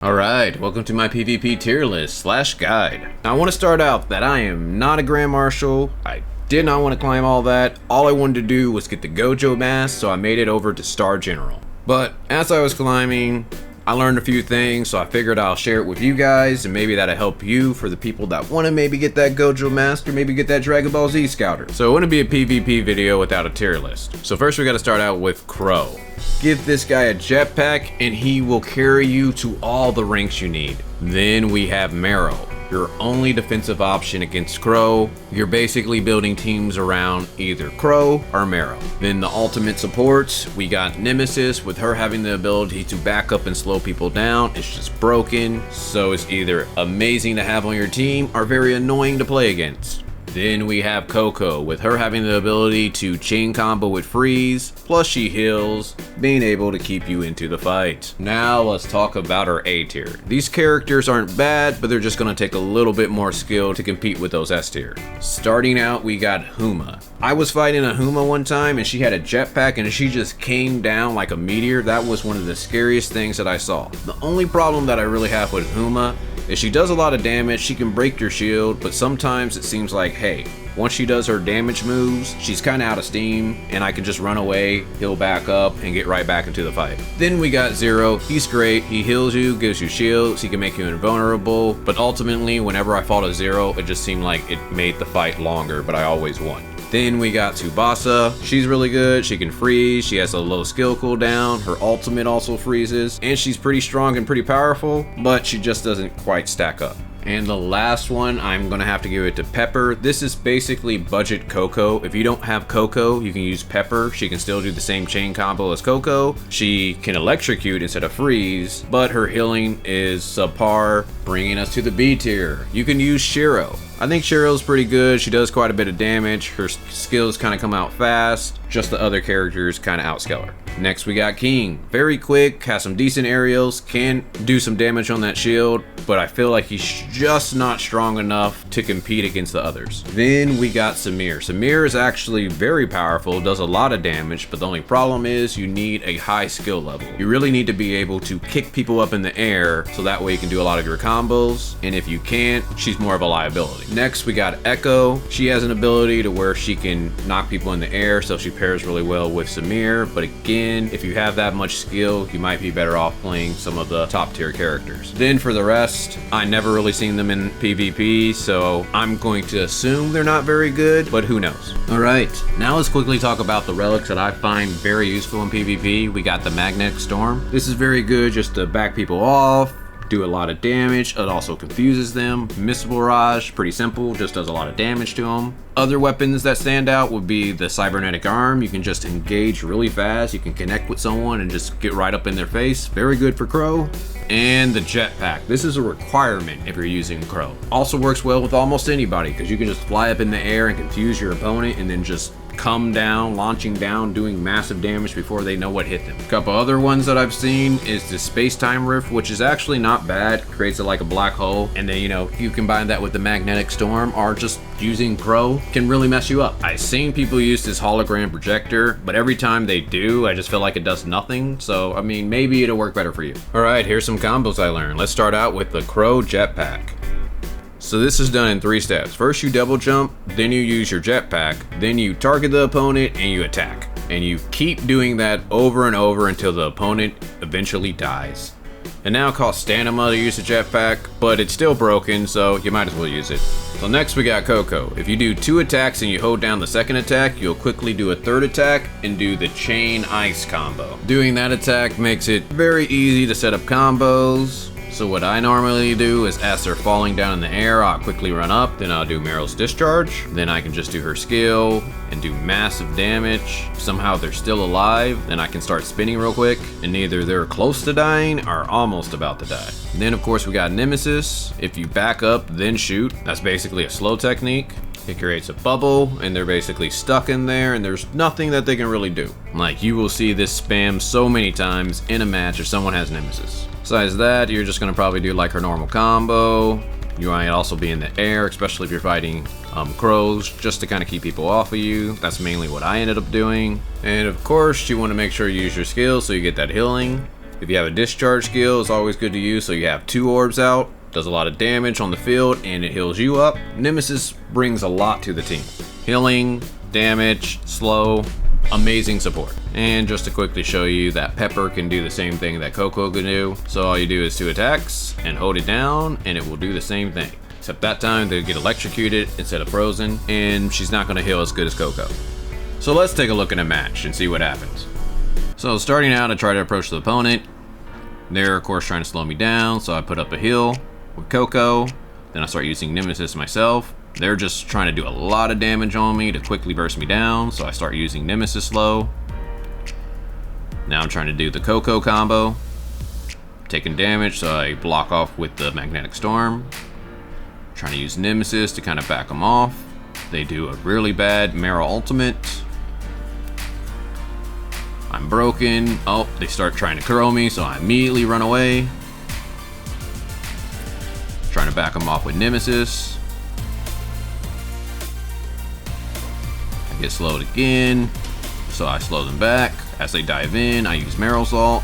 Alright, welcome to my PvP tier list / guide. Now I want to start out that I am not a Grand Marshal. I did not want to climb all that. All I wanted to do was get the Gojo mask, so I made it over to Star General. But as I was climbing, I learned a few things, so I figured I'll share it with you guys, and maybe that'll help you for the people that want to maybe get that Gojo mask or maybe get that Dragon Ball Z Scouter. So it wouldn't be a PvP video without a tier list. So first we got to start out with Crow. Give this guy a jetpack and he will carry you to all the ranks you need. Then we have Meryl, your only defensive option against Crow. You're basically building teams around either Crow or Meryl. Then the ultimate supports, we got Nemesis with her having the ability to back up and slow people down. It's just broken, so it's either amazing to have on your team or very annoying to play against. Then we have Coco with her having the ability to chain combo with freeze, plus she heals, being able to keep you into the fight. Now let's talk about our A tier. These characters aren't bad, but they're just gonna take a little bit more skill to compete with those S tier. Starting out, we got Huma. I was fighting a Huma one time and she had a jetpack and she just came down like a meteor. That was one of the scariest things that I saw. The only problem that I really have with Huma is she does a lot of damage. She can break your shield, but sometimes it seems like, hey, once she does her damage moves, she's kind of out of steam and I can just run away, heal back up, and get right back into the fight. Then we got Zero. He's great. He heals you, gives you shields, he can make you invulnerable, but ultimately whenever I fought a Zero, it just seemed like it made the fight longer, but I always won. Then we got Tsubasa. She's really good. She can freeze. She has a low skill cooldown. Her ultimate also freezes. And she's pretty strong and pretty powerful, but she just doesn't quite stack up. And the last one, I'm gonna have to give it to Pepper. This is basically budget Coco. If you don't have Coco, you can use Pepper. She can still do the same chain combo as Coco. She can electrocute instead of freeze, but her healing is subpar, bringing us to the B tier. You can use Shiro. I think Shiro's pretty good. She does quite a bit of damage. Her skills kind of come out fast. Just the other characters kind of outscale her. Next we got King. Very quick, has some decent aerials, can do some damage on that shield, but I feel like he's just not strong enough to compete against the others. Then we got Samir. Samir is actually very powerful, does a lot of damage, but the only problem is you need a high skill level. You really need to be able to kick people up in the air so that way you can do a lot of your combos, and if you can't, she's more of a liability. Next we got Echo. She has an ability to where she can knock people in the air, so she pairs really well with Samir, but again, if you have that much skill, you might be better off playing some of the top tier characters. Then for the rest, I never really seen them in PvP, so I'm going to assume they're not very good, but who knows. Alright, now let's quickly talk about the relics that I find very useful in PvP. We got the Magnetic Storm. This is very good just to back people off, do a lot of damage. It also confuses them. Missile Barrage, pretty simple, just does a lot of damage to them. Other weapons that stand out would be the Cybernetic Arm. You can just engage really fast. You can connect with someone and just get right up in their face. Very good for Crow. And the jetpack. This is a requirement if you're using Crow. Also works well with almost anybody because you can just fly up in the air and confuse your opponent and then just come down, launching down, doing massive damage before they know what hit them. A couple other ones that I've seen is the Space-Time Rift, which is actually not bad. Creates it like a black hole, and then you combine that with the Magnetic Storm or just using Crow can really mess you up. I've seen people use this hologram projector, but every time they do, I just feel like it does nothing. So I mean, maybe it'll work better for you. All right, here's some combos I learned. Let's start out with the Crow jetpack. So this is done in 3 steps. First you double jump, then you use your jetpack, then you target the opponent and you attack. And you keep doing that over and over until the opponent eventually dies. And now it costs stamina to use the jetpack, but it's still broken, so you might as well use it. So next we got Coco. If you do 2 attacks and you hold down the second attack, you'll quickly do a third attack and do the chain ice combo. Doing that attack makes it very easy to set up combos. So what I normally do is as they're falling down in the air, I'll quickly run up, then I'll do Meryl's Discharge, then I can just do her skill and do massive damage. If somehow they're still alive, then I can start spinning real quick, and either they're close to dying or almost about to die. And then of course we got Nemesis. If you back up, then shoot, that's basically a slow technique. It creates a bubble and they're basically stuck in there and there's nothing that they can really do. Like you will see this spam so many times in a match if someone has Nemesis. Besides that, you're just gonna probably do like her normal combo. You might also be in the air, especially if you're fighting crows, just to kind of keep people off of you. That's mainly what I ended up doing. And of course, you want to make sure you use your skills so you get that healing. If you have a discharge skill, it's always good to use so you have 2 orbs out. Does a lot of damage on the field and it heals you up. Nemesis brings a lot to the team. Healing, damage, slow, amazing support. And just to quickly show you that Pepper can do the same thing that Coco can do. So all you do is 2 attacks and hold it down and it will do the same thing. Except that time they get electrocuted instead of frozen, and she's not gonna heal as good as Coco. So let's take a look at a match and see what happens. So starting out, I try to approach the opponent. They're of course trying to slow me down, so I put up a heal with Coco. Then I start using Nemesis myself. They're just trying to do a lot of damage on me to quickly burst me down, so I start using Nemesis slow. Now I'm trying to do the Coco combo. Taking damage, so I block off with the Magnetic Storm. Trying to use Nemesis to kind of back them off. They do a really bad Meryl ultimate. I'm broken. Oh, they start trying to curl me, so I immediately run away. Trying to back them off with Nemesis. I get slowed again, so I slow them back. As they dive in, I use Meryl's ult,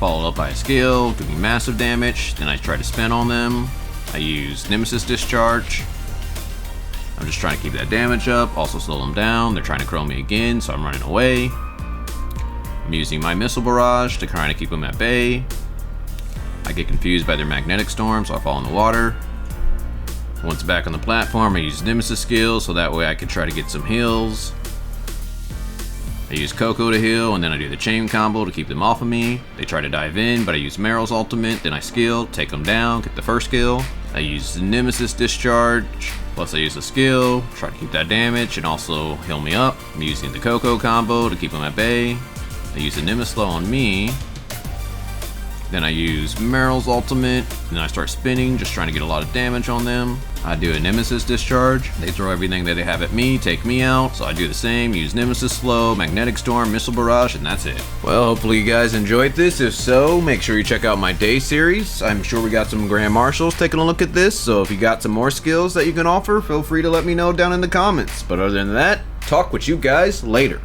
followed up by a skill, doing massive damage. Then I try to spin on them. I use Nemesis discharge. I'm just trying to keep that damage up, also slow them down. They're trying to curl me again, so I'm running away. I'm using my missile barrage to kind of keep them at bay. I get confused by their magnetic storm, so I fall in the water. Once back on the platform, I use Nemesis skill, so that way I can try to get some heals. I use Coco to heal, and then I do the chain combo to keep them off of me. They try to dive in, but I use Meryl's ultimate, then I skill, take them down, get the first kill. I use Nemesis discharge, plus I use a skill, try to keep that damage, and also heal me up. I'm using the Coco combo to keep them at bay. I use the Nemesis slow on me. Then I use Meryl's ultimate, and then I start spinning, just trying to get a lot of damage on them. I do a Nemesis discharge. They throw everything that they have at me, take me out, so I do the same, use Nemesis slow, Magnetic Storm, Missile Barrage, and that's it. Well, hopefully you guys enjoyed this. If so, make sure you check out my day series. I'm sure we got some Grand Marshals taking a look at this, so if you got some more skills that you can offer, feel free to let me know down in the comments. But other than that, talk with you guys later.